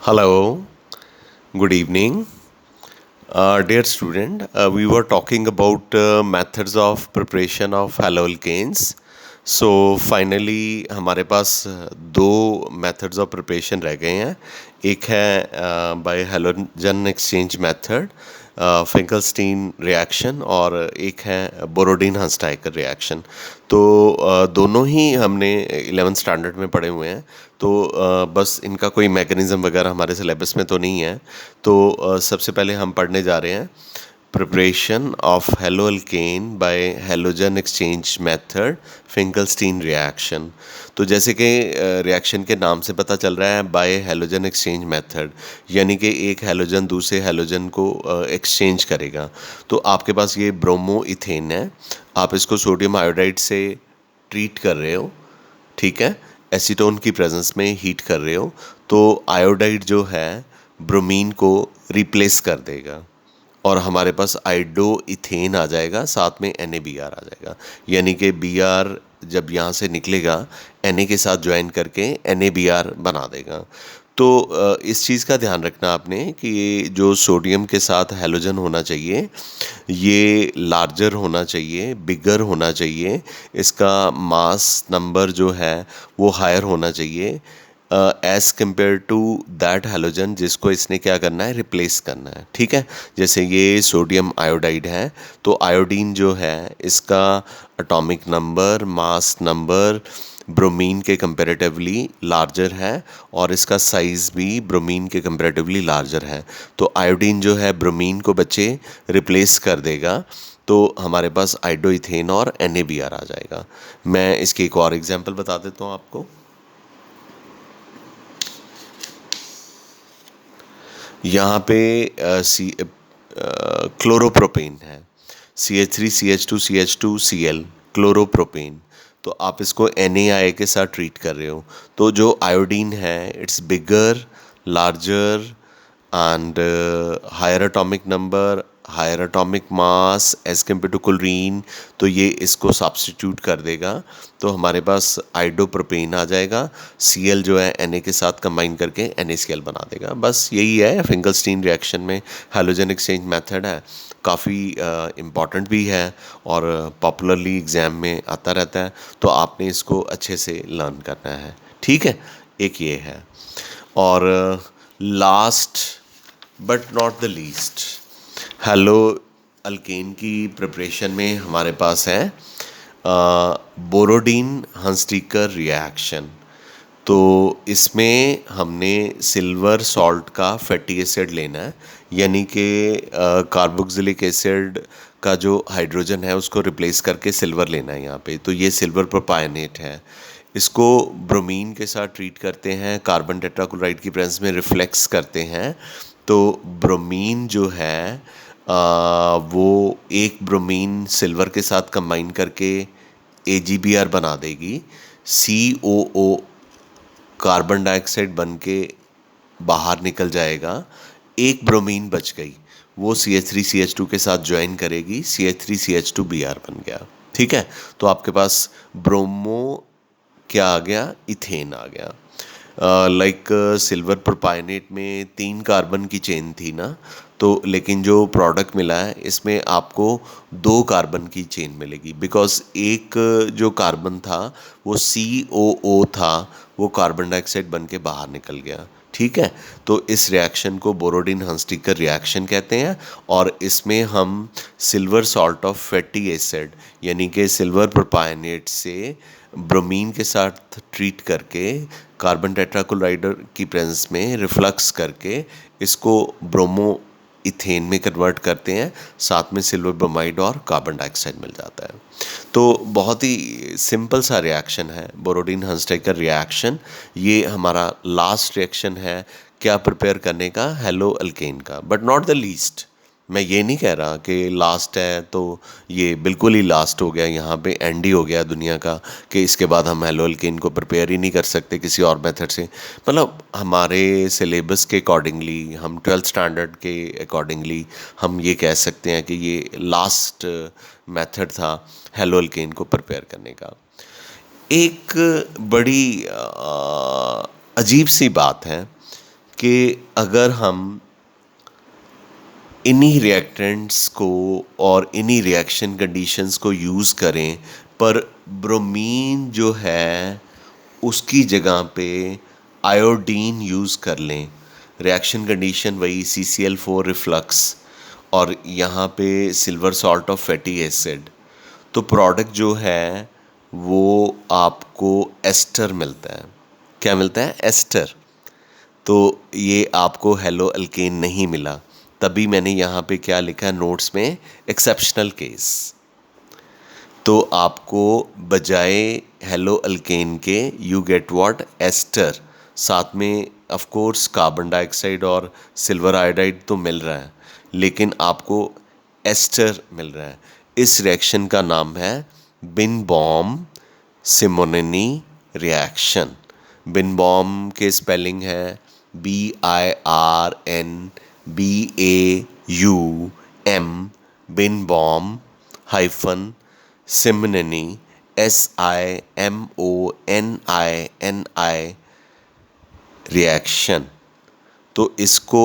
Hello, good evening. Dear student, we were talking about methods of preparation of haloalkanes. So finally हमारे पास दो methods of preparation रह गए हैं. एक है by halogen exchange method, Finkelstein reaction, और एक है बोरोडीन हंसटाइकर रिएक्शन. तो दोनों ही हमने 11th स्टैंडर्ड में पढ़े हुए हैं. तो बस इनका कोई मैकेनिज़्म वगैरह हमारे सिलेबस में तो नहीं है. तो सबसे पहले हम पढ़ने जा रहे हैं preparation of haloalkane by halogen exchange method, Finkelstein reaction. तो जैसे कि रिएक्शन के नाम से पता चल रहा है, बाय हेलोजन एक्सचेंज मेथड, यानी कि एक हेलोजन दूसरे हेलोजन को एक्सचेंज करेगा. तो आपके पास ये ब्रोमो इथेन है, आप इसको सोडियम आयोडाइड से ट्रीट कर रहे हो, ठीक है, एसीटोन की प्रेजेंस में हीट कर रहे हो. तो आयोडाइड जो है ब्रोमीन को रिप्लेस कर देगा और हमारे पास आइडो इथेन आ जाएगा, साथ में NaBr आ जाएगा. यानी कि Br जब यहाँ से निकलेगा Na के साथ ज्वाइन करके NaBr बना देगा. तो इस चीज़ का ध्यान रखना आपने कि ये जो सोडियम के साथ हैलोजन होना चाहिए ये लार्जर होना चाहिए, बिगर होना चाहिए. इसका मास नंबर जो है वो हायर होना चाहिए as compared to that halogen जिसको इसने क्या करना है, रिप्लेस करना है. ठीक है, जैसे ये सोडियम आयोडाइड है, तो आयोडीन जो है इसका atomic number, mass number bromine के कंपैरेटिवली लार्जर है और इसका साइज़ भी ब्रोमीन के कंपैरेटिवली लार्जर है. तो आयोडीन जो है ब्रोमीन को बच्चे रिप्लेस कर देगा, तो हमारे पास आइडोइथेन और NaBr आ जाएगा. मैं इसकी एक और एग्जांपल बता देता हूँ आपको. यहाँ पे क्लोरोप्रोपेन है, CH3CH2CH2Cl, क्लोरोप्रोपेन. तो आप इसको NaI के साथ ट्रीट कर रहे हो. तो जो आयोडीन है it's bigger, larger and higher atomic number, higher atomic mass as compared to chlorine. तो ये इसको सब्स्टिट्यूट कर देगा, तो हमारे पास आइडोप्रोपेन आ जाएगा. Cl जो है Na के साथ कंबाइन करके NaCl बना देगा. बस यही है फिंकलस्टीन रिएक्शन में हैलोजन एक्सचेंज मेथड है. काफ़ी इम्पॉर्टेंट भी है और पॉपुलरली एग्ज़ाम में आता रहता है, तो आपने इसको अच्छे से लर्न करना है. ठीक है, एक ये है. और last but not the least, hello alkane की प्रिपरेशन में हमारे पास है बोरोडीन हंसटीकर रिएक्शन. तो इसमें हमने सिल्वर सॉल्ट का फैटी एसिड लेना है, यानी कि कार्बोक्सिलिक एसिड का जो हाइड्रोजन है उसको रिप्लेस करके सिल्वर लेना है यहाँ पे. तो ये सिल्वर प्रोपायनेट है, इसको ब्रोमीन के साथ ट्रीट करते हैं, कार्बन टेट्राक्लोराइड की प्रेजेंस में रिफ्लेक्स करते हैं. तो ब्रोमीन जो है वो एक ब्रोमीन सिल्वर के साथ कंबाइन करके AgBr बना देगी. COO कार्बन डाइऑक्साइड बन के बाहर निकल जाएगा. एक ब्रोमीन बच गई, वो CH3CH2 के साथ ज्वाइन करेगी, CH3CH2Br बन गया. ठीक है, तो आपके पास ब्रोमो क्या आ गया, इथेन आ गया. लाइक सिल्वर प्रोपायनेट में 3 कार्बन की चेन थी ना, तो लेकिन जो प्रोडक्ट मिला है इसमें आपको 2 कार्बन की चेन मिलेगी, बिकॉज एक जो कार्बन था वो COO था, वो कार्बन डाइऑक्साइड बन के बाहर निकल गया. ठीक है, तो इस रिएक्शन को बोरोडीन हंसटीकर रिएक्शन कहते हैं. और इसमें हम silver salt of fatty acid यानी कि सिल्वर प्रोपायनेट से ब्रोमीन के साथ ट्रीट करके कार्बन टेट्राक्लोराइड की प्रेजेंस में रिफ्लक्स करके इसको ब्रोमो इथेन में कन्वर्ट करते हैं, साथ में सिल्वर ब्रोमाइड और कार्बन डाइऑक्साइड मिल जाता है. तो बहुत ही सिंपल सा रिएक्शन है बोरोडीन हंसटीकर रिएक्शन. ये हमारा लास्ट रिएक्शन है क्या प्रिपेयर करने का, हेलो अल्केन का, बट नॉट द लीस्ट. मैं ये नहीं कह रहा कि लास्ट है तो ये बिल्कुल ही लास्ट हो गया, यहाँ पे एंड ही हो गया दुनिया का, कि इसके बाद हम हेलो अल्केन को प्रिपेयर ही नहीं कर सकते किसी और मेथड से. मतलब हमारे सिलेबस के अकॉर्डिंगली, हम 12th स्टैंडर्ड के अकॉर्डिंगली हम ये कह सकते हैं कि ये लास्ट मेथड था हेलो अल्केन को प्रिपेयर करने का. एक बड़ी अजीब सी बात है कि अगर हम इन्हीं रिएक्टेंट्स को और इन्हीं रिएक्शन कंडीशंस को यूज़ करें, पर ब्रोमीन जो है उसकी जगह पे आयोडीन यूज़ कर लें, रिएक्शन कंडीशन वही CCl4 रिफ्लक्स, और यहाँ पे silver salt of fatty acid, तो प्रोडक्ट जो है वो आपको एस्टर मिलता है। क्या मिलता है? एस्टर। तो ये आपको हेलो अल्केन नहीं मिला, तभी मैंने यहाँ पे क्या लिखा नोट्स में, एक्सेप्शनल केस। तो आपको बजाय हेलो अल्केन के यू गेट व्हाट? एस्टर। साथ में ऑफ कोर्स कार्बन डाइऑक्साइड और सिल्वर आयोडाइड तो मिल रहा है, लेकिन आपको एस्टर मिल रहा है। इस रिएक्शन का नाम है बिन-बॉम सिमोनेनी रिएक्शन। बिन-बॉम के स्पेलिंग है BIRNBAUM, बिन-बॉम हाइफन सिमोनेनी SIMONINI रिएक्शन। तो इसको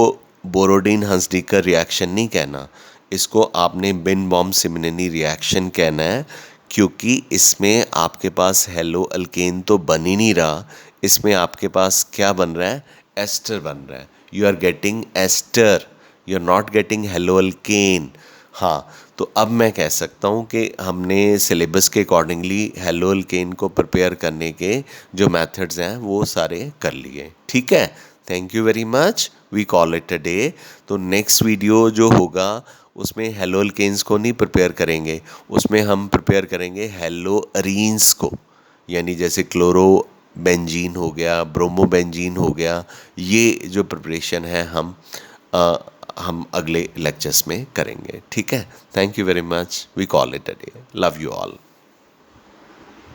बोरोडीन हंसडीकर रिएक्शन नहीं कहना, इसको आपने बिन-बॉम सिमोनेनी रिएक्शन कहना है, क्योंकि इसमें आपके पास हेलो अल्केन तो बन ही नहीं रहा, इसमें आपके पास क्या बन रहा है? एस्टर बन रहा है। You are getting ester, you are not getting haloalkane. हाँ, तो अब मैं कह सकता हूँ कि हमने सिलेबस के अकॉर्डिंगली हेलो अल्केन को प्रिपेयर करने के जो मेथड्स हैं वो सारे कर लिए। ठीक है, thank you very much, we call it a day. तो नेक्स्ट वीडियो जो होगा उसमें हेलो अल्केन्स को नहीं प्रिपेयर करेंगे, उसमें हम प्रिपेयर करेंगे हेलो अरीन्स को, यानी जैसे क्लोरो बेंजीन हो गया, ब्रोमोबेंजीन हो गया। ये जो प्रिपरेशन है हम अगले लेक्चर्स में करेंगे। ठीक है, thank you very much, we call it a day, love you all.